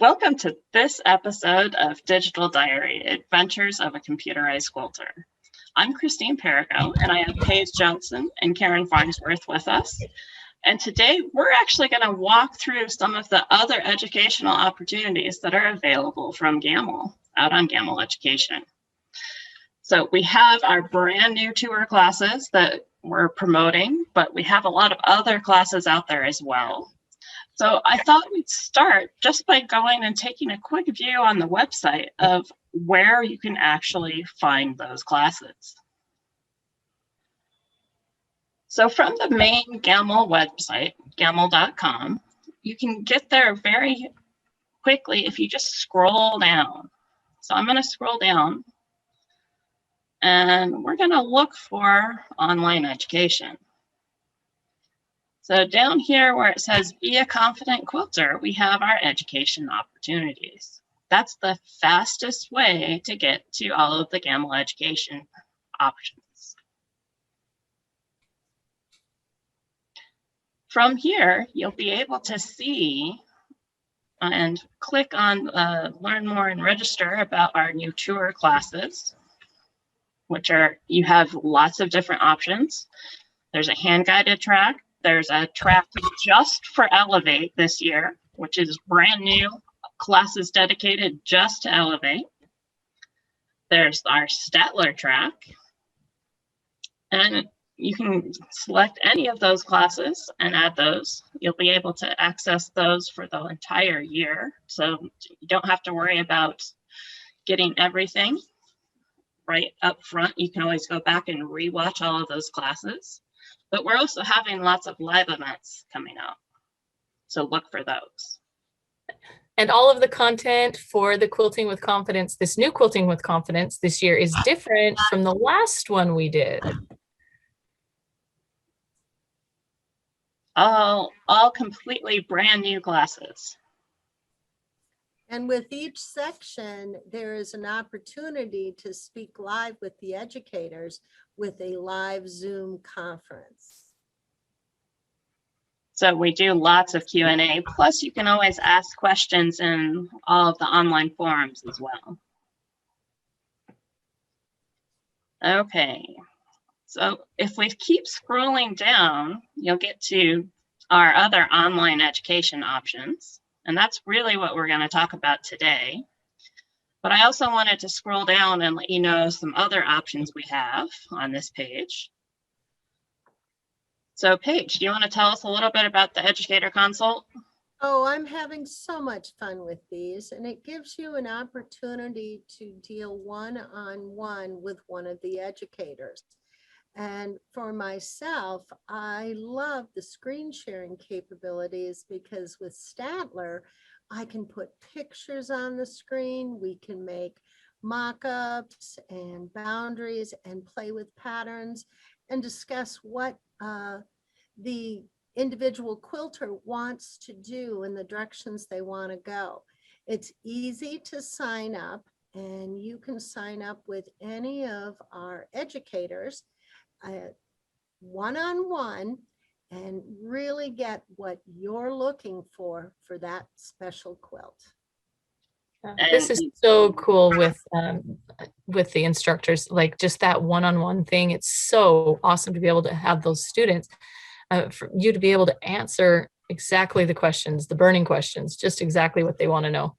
Welcome to this episode of Digital Diary, Adventures of a Computerized Quilter. I'm Christine Perigo, and I have Paige Johnson and Karen Farnsworth with us. And today we're actually going to walk through some of the other educational opportunities that are available from Gammill, out on Gammill Education. So we have our brand new tour classes that we're promoting, but we have a lot of other classes out there as well. So I thought we'd start just by going and taking a quick view on the website of where you can actually find those classes. So from the main Gammill website, gammill.com, you can get there very quickly if you just scroll down. So I'm going to scroll down and we're going to look for online education. So down here where it says Be a Confident Quilter, we have our education opportunities. That's the fastest way to get to all of the Gammill education options. From here, you'll be able to see and click on Learn More and Register about our new tour classes, which are, you have lots of different options. There's a hand-guided track. There's a track just for Elevate this year, which is brand new, classes dedicated just to Elevate. There's our Statler track, and you can select any of those classes and add those. You'll be able to access those for the entire year, so you don't have to worry about getting everything right up front. You can always go back and rewatch all of those classes. But we're also having lots of live events coming up, so look for those. And all of the content for the Quilting with Confidence, this new Quilting with Confidence this year is different from the last one we did. All completely brand new classes. And with each section, there is an opportunity to speak live with the educators with a live Zoom conference. So we do lots of Q&A, plus you can always ask questions in all of the online forums as well. Okay, so if we keep scrolling down, you'll get to our other online education options. And that's really what we're going to talk about today. But I also wanted to scroll down and let you know some other options we have on this page. So Paige, do you want to tell us a little bit about the Educator Consult? Oh, I'm having so much fun with these, and it gives you an opportunity to deal one-on-one with one of the educators. And for myself, I love the screen sharing capabilities because with Statler, I can put pictures on the screen. We can make mock-ups and boundaries and play with patterns and discuss what the individual quilter wants to do and the directions they want to go. It's easy to sign up, and you can sign up with any of our educators one-on-one and really get what you're looking for that special quilt. This is so cool with the instructors, like just that one-on-one thing. It's so awesome to be able to have those students, for you to be able to answer exactly the questions, the burning questions, just exactly what they want to know.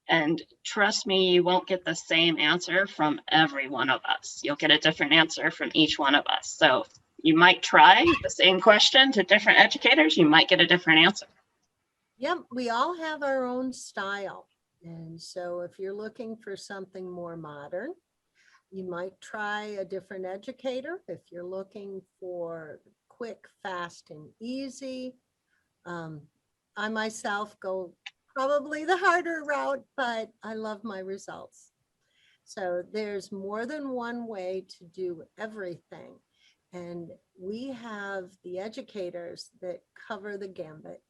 And trust me, you won't get the same answer from every one of us. You'll get a different answer from each one of us. So you might try the same question to different educators, you might get a different answer. Yep, we all have our own style. And so if you're looking for something more modern, you might try a different educator. If you're looking for quick, fast, and easy, I myself go probably the harder route, but I love my results. So there's more than one way to do everything. And we have the educators that cover the gambit.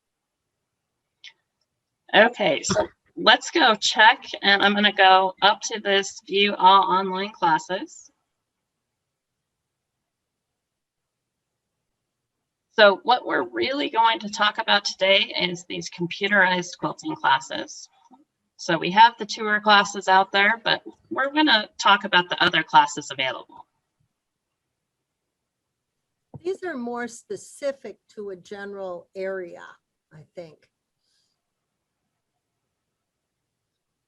Okay, so let's go check, and I'm going to go up to this View All Online Classes. So what we're really going to talk about today is these computerized quilting classes. So we have the tour classes out there, but we're going to talk about the other classes available. These are more specific to a general area, I think.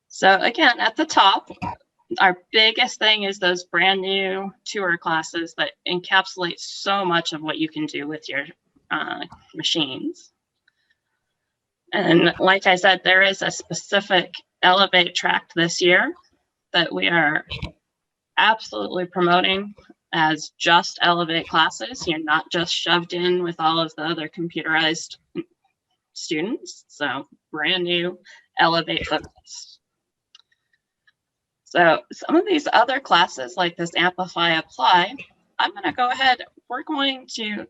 So again, at the top, our biggest thing is those brand new tour classes that encapsulate so much of what you can do with your machines. And like I said, there is a specific Elevate track this year that we are absolutely promoting as just Elevate classes. You're not just shoved in with all of the other computerized students. So brand new Elevate focus. So some of these other classes like this Amplify Apply, I'm going to go ahead. We're going to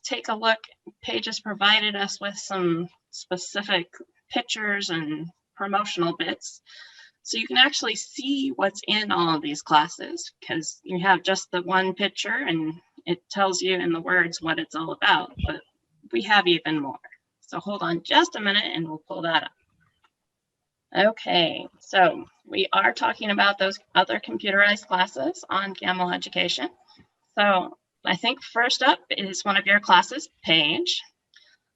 take a look. Paige has provided us with some specific pictures and promotional bits. So you can actually see what's in all of these classes because you have just the one picture and it tells you in the words what it's all about, but we have even more. So hold on just a minute and we'll pull that up. Okay, so we are talking about those other computerized classes on Gammill Education. So I think first up is one of your classes, Paige.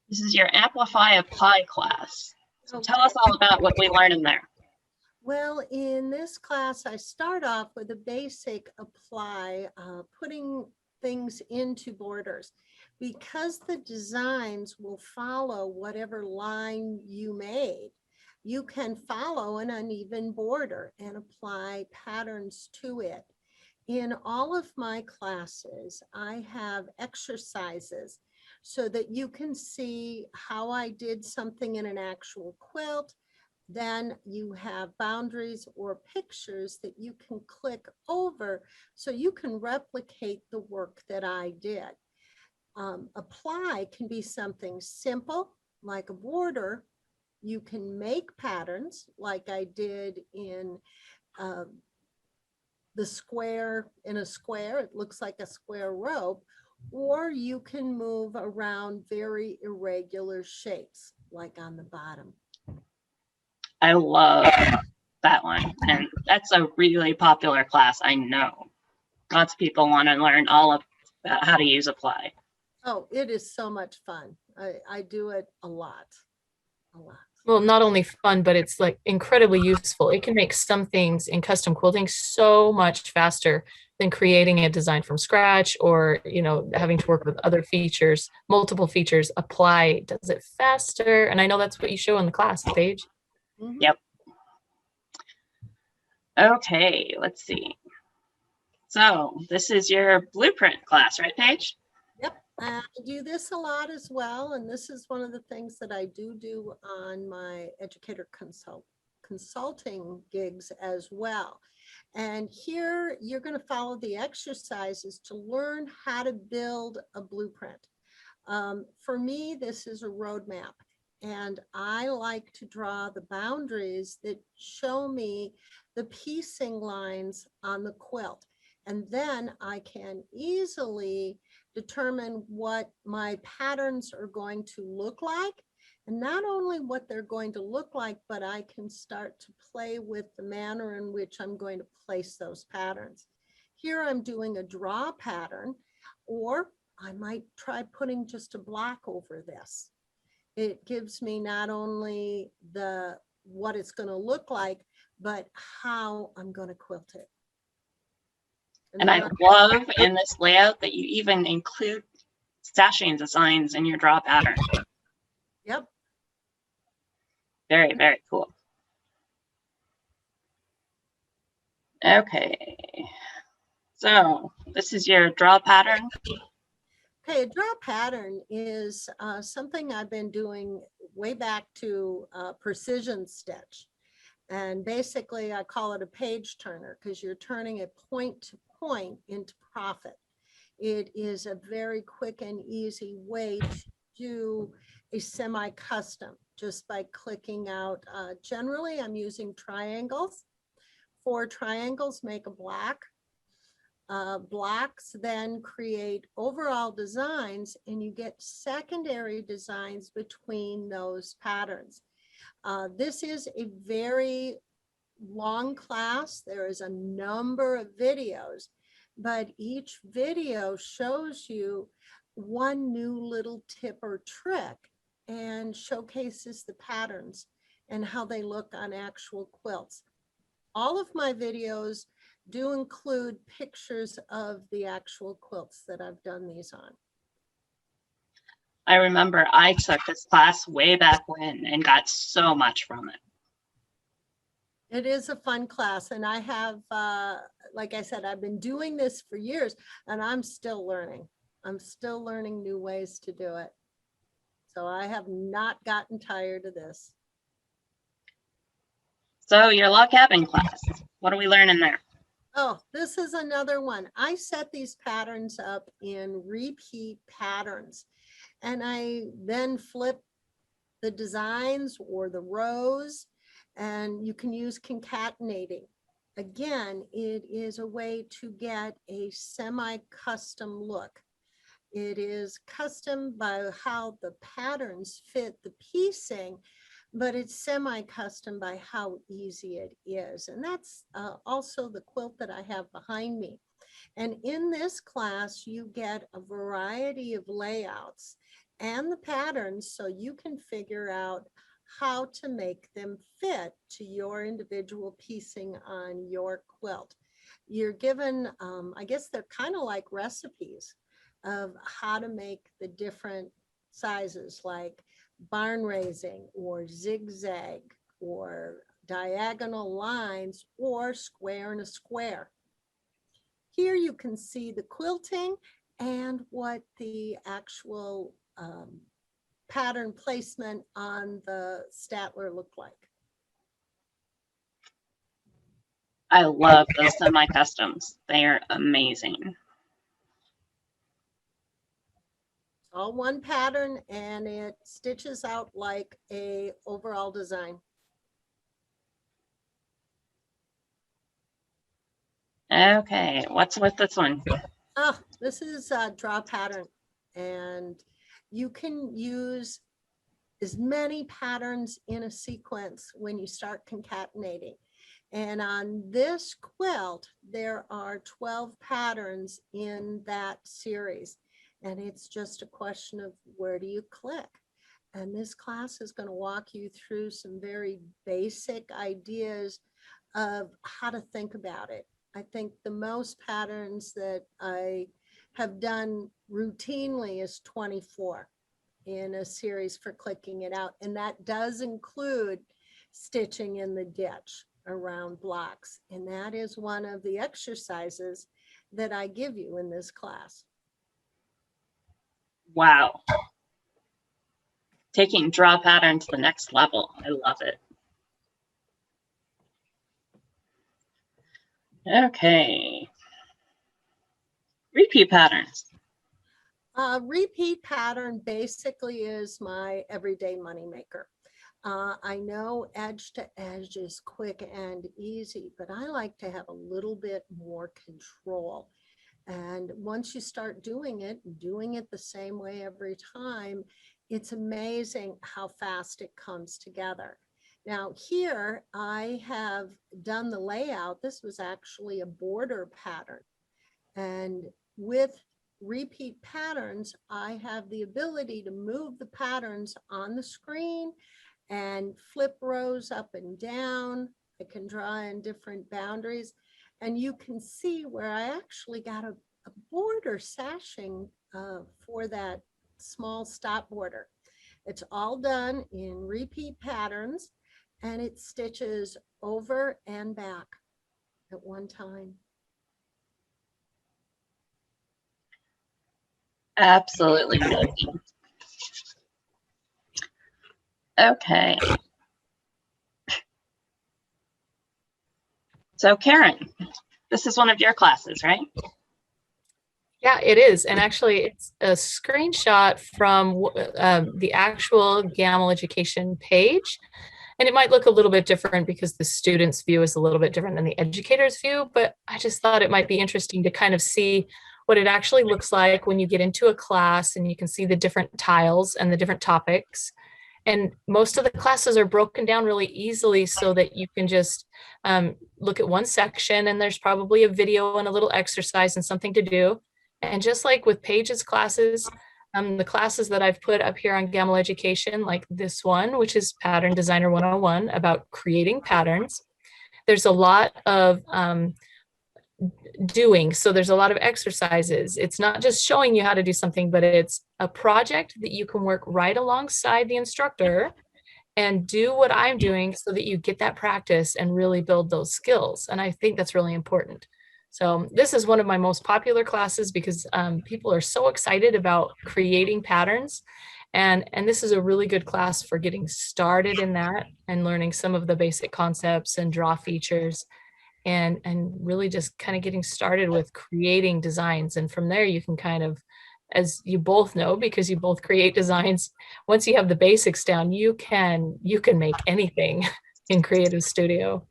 This is your Amplify Apply class. So Okay. tell us all about what we learned in there. Well, in this class, I start off with a basic apply, putting things into borders. Because the designs will follow whatever line you made, you can follow an uneven border and apply patterns to it. In all of my classes, I have exercises so that you can see how I did something in an actual quilt. Then you have boundaries or pictures that you can click over so you can replicate the work that I did. Apply can be something simple like a border. You can make patterns like I did in the square, in a square, it looks like a square rope, or you can move around very irregular shapes like on the bottom. I love that one. And that's a really popular class. I know lots of people want to learn all about how to use Apply. Oh, it is so much fun. I do it a lot. Well, not only fun, but it's like incredibly useful. It can make some things in custom quilting so much faster than creating a design from scratch or, you know, having to work with other features, multiple features. Apply does it faster. And I know that's what you show in the class, Paige. Mm-hmm. Yep. Okay, let's see. So this is your blueprint class, right, Paige? Yep, I do this a lot as well. And this is one of the things that I do on my Educator Consulting gigs as well. And here you're going to follow the exercises to learn how to build a blueprint. For me, this is a roadmap. And I like to draw the boundaries that show me the piecing lines on the quilt. And then I can easily determine what my patterns are going to look like. And not only what they're going to look like, but I can start to play with the manner in which I'm going to place those patterns. Here I'm doing a draw pattern, or I might try putting just a block over this. It gives me not only what it's going to look like, but how I'm going to quilt it. And I love in this layout that you even include stashing designs in your draw pattern. Yep. Very, very cool. Okay. So this is your draw pattern. Okay, a draw pattern is something I've been doing way back to precision stitch. And basically I call it a page turner because you're turning it point to point into profit. It is a very quick and easy way to do a semi-custom just by clicking out. Generally, I'm using triangles. 4 triangles make a block. blocks then create overall designs, and you get secondary designs between those patterns. This is a very long class. There is a number of videos, but each video shows you one new little tip or trick and showcases the patterns and how they look on actual quilts. All of my videos do include pictures of the actual quilts that I've done these on. I remember I took this class way back when and got so much from it. It is a fun class, and I have, like I said, I've been doing this for years, and I'm still learning. I'm still learning new ways to do it. So I have not gotten tired of this. So your log cabin class, what are we learning there? Oh, this is another one. I set these patterns up in repeat patterns, and I then flip the designs or the rows, and you can use concatenating. Again, it is a way to get a semi-custom look. It is custom by how the patterns fit the piecing, but it's semi-custom by how easy it is. And that's also the quilt that I have behind me. And in this class, you get a variety of layouts and the patterns so you can figure out how to make them fit to your individual piecing on your quilt. You're given, I guess they're kind of like recipes of how to make the different sizes, like barn raising or zigzag or diagonal lines or square and a square. Here you can see the quilting and what the actual pattern placement on the Statler looked like. I love those semi-customs. They are amazing. All one pattern, and it stitches out like a overall design. Okay, what's with this one? Oh, this is a draw pattern, and you can use as many patterns in a sequence when you start concatenating. And on this quilt, there are 12 patterns in that series. And it's just a question of where do you click? And this class is going to walk you through some very basic ideas of how to think about it. I think the most patterns that I have done routinely is 24 in a series for clicking it out. And that does include stitching in the ditch around blocks. And that is one of the exercises that I give you in this class. Wow. Taking draw pattern to the next level. I love it. Okay. Repeat patterns. Repeat pattern basically is my everyday money maker. I know edge to edge is quick and easy, but I like to have a little bit more control. And once you start doing it the same way every time, it's amazing how fast it comes together. Now here I have done the layout. This was actually a border pattern. And with repeat patterns, I have the ability to move the patterns on the screen and flip rows up and down. I can draw in different boundaries. And you can see where I actually got a border sashing for that small stop border. It's all done in repeat patterns, and it stitches over and back at one time. Absolutely amazing. Okay. So Karen, this is one of your classes, right? Yeah, it is. And actually, it's a screenshot from the actual Gammill education page. And it might look a little bit different because the student's view is a little bit different than the educator's view, but I just thought it might be interesting to kind of see what it actually looks like when you get into a class and you can see the different tiles and the different topics. And most of the classes are broken down really easily so that you can just look at one section and there's probably a video and a little exercise and something to do. And just like with Paige's classes, the classes that I've put up here on Gammill Education, like this one, which is Pattern Designer 101 about creating patterns. There's a lot of doing. So there's a lot of exercises. It's not just showing you how to do something, but it's a project that you can work right alongside the instructor and do what I'm doing so that you get that practice and really build those skills. And I think that's really important. So this is one of my most popular classes because people are so excited about creating patterns. And this is a really good class for getting started in that and learning some of the basic concepts and draw features and really just kind of getting started with creating designs. And from there, you can kind of, as you both know, because you both create designs, once you have the basics down, you can make anything in Creative Studio.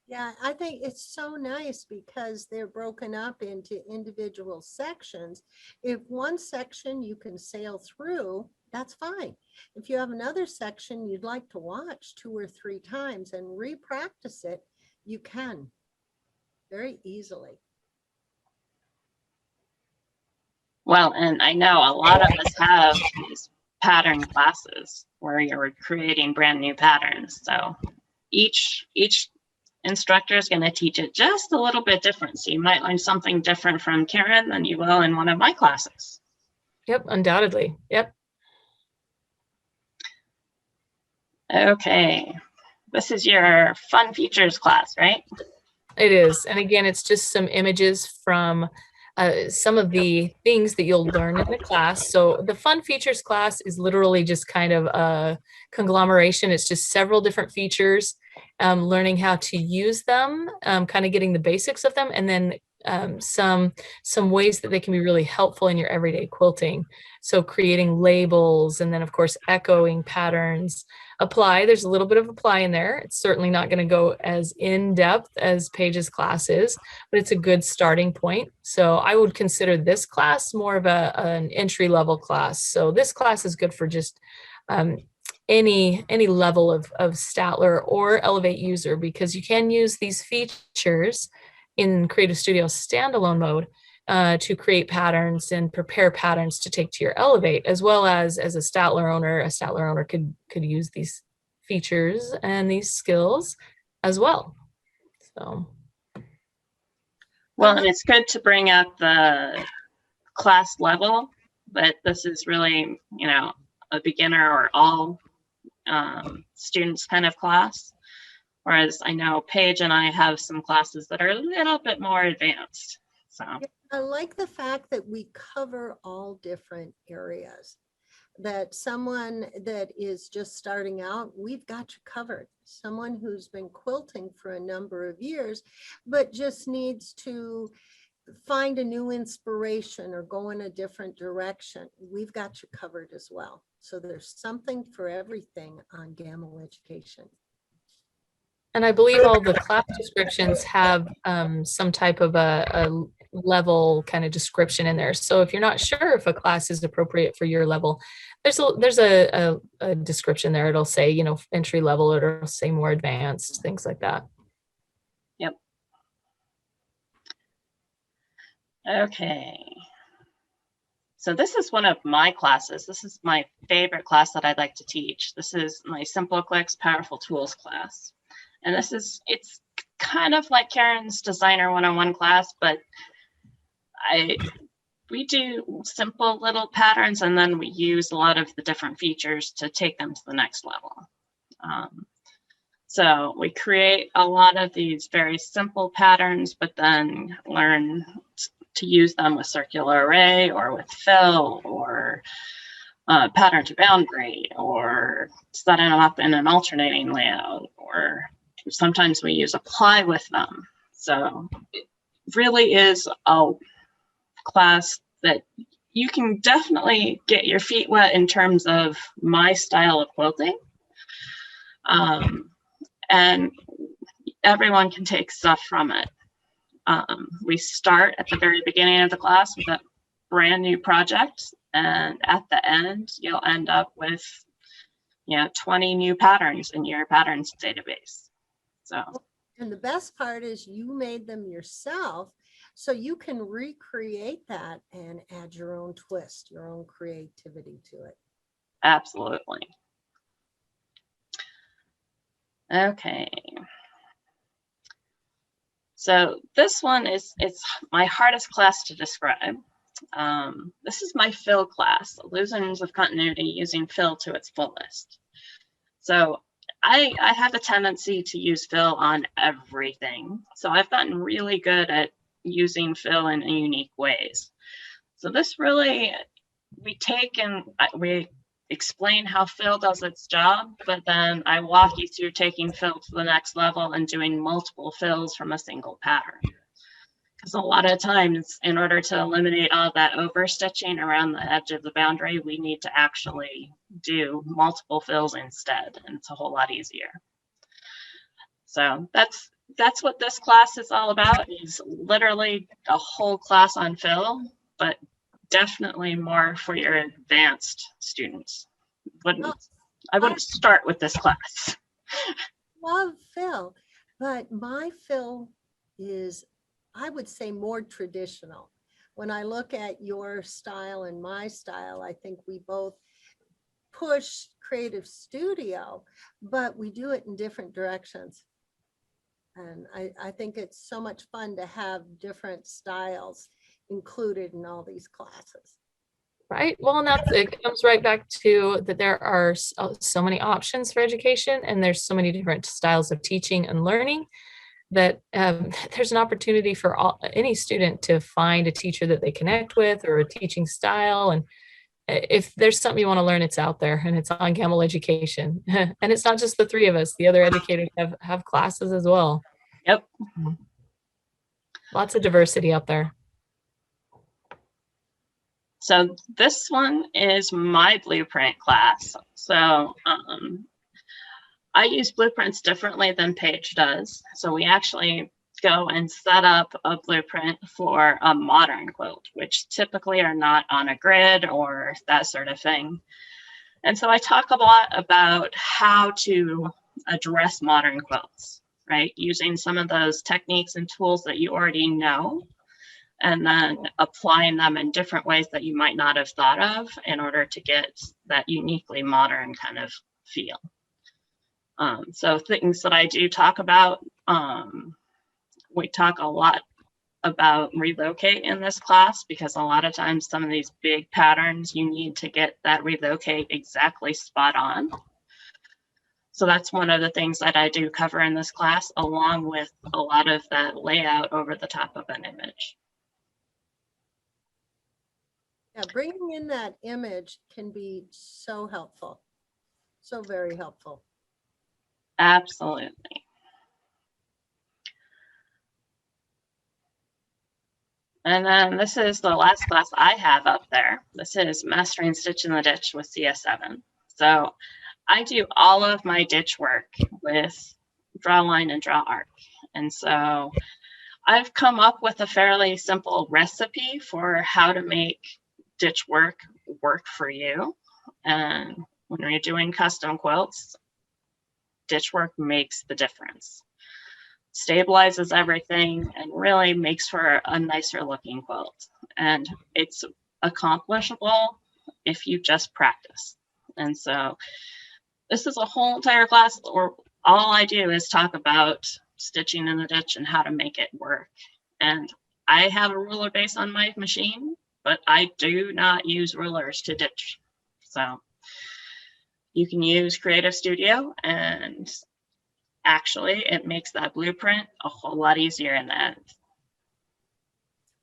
Yeah, I think it's so nice because they're broken up into individual sections. If one section you can sail through, that's fine. If you have another section you'd like to watch 2 or 3 times and re-practice it, you can very easily. Well, and I know a lot of us have these pattern classes where you're creating brand new patterns. So each instructor is going to teach it just a little bit different. So you might learn something different from Karen than you will in one of my classes. Yep, undoubtedly. Yep. Okay. This is your fun features class, right? It is. And again, it's just some images from some of the things that you'll learn in the class. So the fun features class is literally just kind of a conglomeration. It's just several different features, learning how to use them, kind of getting the basics of them, and then some ways that they can be really helpful in your everyday quilting. So creating labels, and then of course echoing patterns. Apply, there's a little bit of apply in there. It's certainly not going to go as in depth as Paige's class is, but it's a good starting point. So I would consider this class more of an entry level class. So this class is good for just any level of Statler or Elevate user, because you can use these features in Creative Studio standalone mode to create patterns and prepare patterns to take to your Elevate, as well as a Statler owner. A Statler owner could use these features and these skills as well. So, well, and it's good to bring up the class level, but this is really, you know, a beginner or all students kind of class. Whereas I know Paige and I have some classes that are a little bit more advanced. So I like the fact that we cover all different areas, that someone that is just starting out, we've got you covered. Someone who's been quilting for a number of years, but just needs to find a new inspiration or go in a different direction, we've got you covered as well. So there's something for everything on Gammill Education. and I believe all the class descriptions have some type of a level kind of description in there. So if you're not sure if a class is appropriate for your level, there's a description there. It'll say, you know, entry level, or it'll say more advanced, things like that. Yep. Okay. So this is one of my classes. This is my favorite class that I'd like to teach. This is my Simple Clicks Powerful Tools class. And it's kind of like Karen's Designer 101 class, but we do simple little patterns, and then we use a lot of the different features to take them to the next level. So we create a lot of these very simple patterns, but then learn to use them with circular array or with fill or pattern to boundary, or setting them up in an alternating layout, or sometimes we use apply with them. So it really is a class that you can definitely get your feet wet in terms of my style of quilting. And everyone can take stuff from it. We start at the very beginning of the class with a brand new project, and at the end, you'll end up with 20 new patterns in your patterns database. So, and the best part is you made them yourself, so you can recreate that and add your own twist, your own creativity to it. absolutely. Okay. So this one it's my hardest class to describe. This is my fill class, Illusions of Continuity using fill to its fullest. So I have a tendency to use fill on everything. So I've gotten really good at using fill in unique ways. So this really, we take and we explain how fill does its job, but then I walk you through taking fill to the next level and doing multiple fills from a single pattern. Because a lot of times, in order to eliminate all that overstitching around the edge of the boundary, we need to actually do multiple fills instead, and it's a whole lot easier. So that's what this class is all about, is literally a whole class on fill, but definitely more for your advanced students. I wouldn't start with this class. Love fill, but my fill is, I would say, more traditional. When I look at your style and my style, I think we both push Creative Studio, but we do it in different directions. And I think it's so much fun to have different styles included in all these classes. Right. Well, and it comes right back to that there are so many options for education, and there's so many different styles of teaching and learning that there's an opportunity for any student to find a teacher that they connect with, or a teaching style. And if there's something you want to learn, it's out there, and it's on Gammill Education. And it's not just the three of us, the other educators have classes as well. Yep. Lots of diversity out there. So this one is my blueprint class. So I use blueprints differently than Paige does. So we actually go and set up a blueprint for a modern quilt, which typically are not on a grid or that sort of thing. And so I talk a lot about how to address modern quilts, right? Using some of those techniques and tools that you already know, and then applying them in different ways that you might not have thought of in order to get that uniquely modern kind of feel. So things that I do talk about, we talk a lot about relocate in this class, because a lot of times some of these big patterns, you need to get that relocate exactly spot on. So that's one of the things that I do cover in this class, along with a lot of that layout over the top of an image. Yeah, bringing in that image can be so helpful, so very helpful. Absolutely. And then this is the last class I have up there. This is Mastering Stitch in the Ditch with CS7. So I do all of my ditch work with draw line and draw arc. And so I've come up with a fairly simple recipe for how to make ditch work for you. And when you're doing custom quilts, ditch work makes the difference. Stabilizes everything and really makes for a nicer looking quilt. And it's accomplishable if you just practice. And so this is a whole entire class where all I do is talk about stitching in the ditch and how to make it work. And I have a ruler base on my machine, but I do not use rulers to ditch. So you can use Creative Studio, and actually it makes that blueprint a whole lot easier in the end.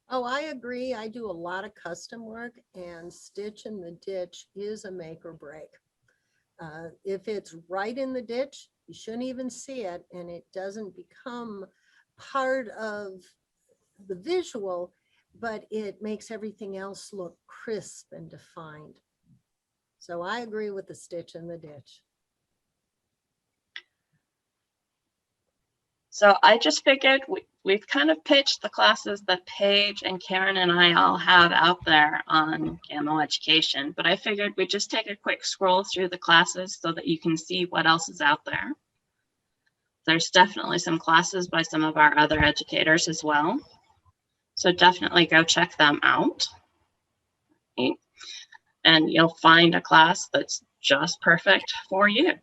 Oh, I agree. I do a lot of custom work, and stitch in the ditch is a make or break. If it's right in the ditch, you shouldn't even see it, and it doesn't become part of the visual, but it makes everything else look crisp and defined. So I agree with the stitch in the ditch. So I just figured we've kind of pitched the classes that Paige and Karen and I all have out there on Gammill Education, but I figured we'd just take a quick scroll through the classes so that you can see what else is out there. There's definitely some classes by some of our other educators as well. So definitely go check them out. And you'll find a class that's just perfect for you.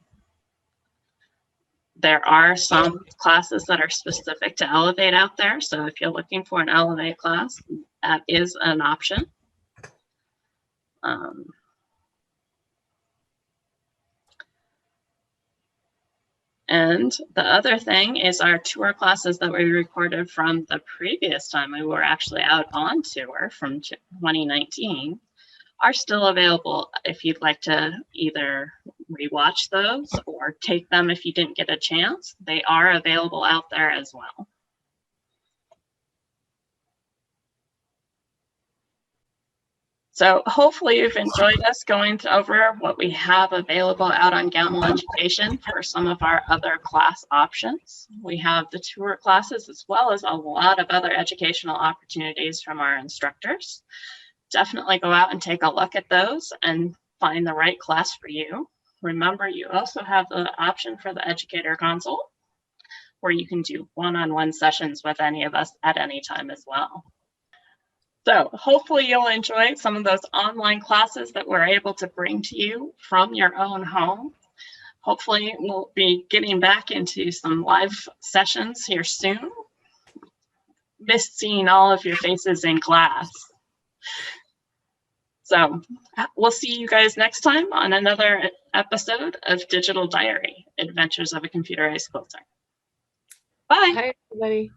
There are some classes that are specific to Elevate out there. So if you're looking for an Elevate class, that is an option. And the other thing is our tour classes that we recorded from the previous time we were actually out on tour from 2019 are still available if you'd like to either rewatch those or take them if you didn't get a chance. They are available out there as well. So hopefully you've enjoyed us going over what we have available out on Gammill Education for some of our other class options. We have the tour classes as well as a lot of other educational opportunities from our instructors. Definitely go out and take a look at those and find the right class for you. Remember, you also have the option for the Educator Consult, where you can do one-on-one sessions with any of us at any time as well. So hopefully you'll enjoy some of those online classes that we're able to bring to you from your own home. Hopefully we'll be getting back into some live sessions here soon. Missed seeing all of your faces in class. So we'll see you guys next time on another episode of Digital Diary, Adventures of a Computerized Quilter. Bye. Hi, everybody.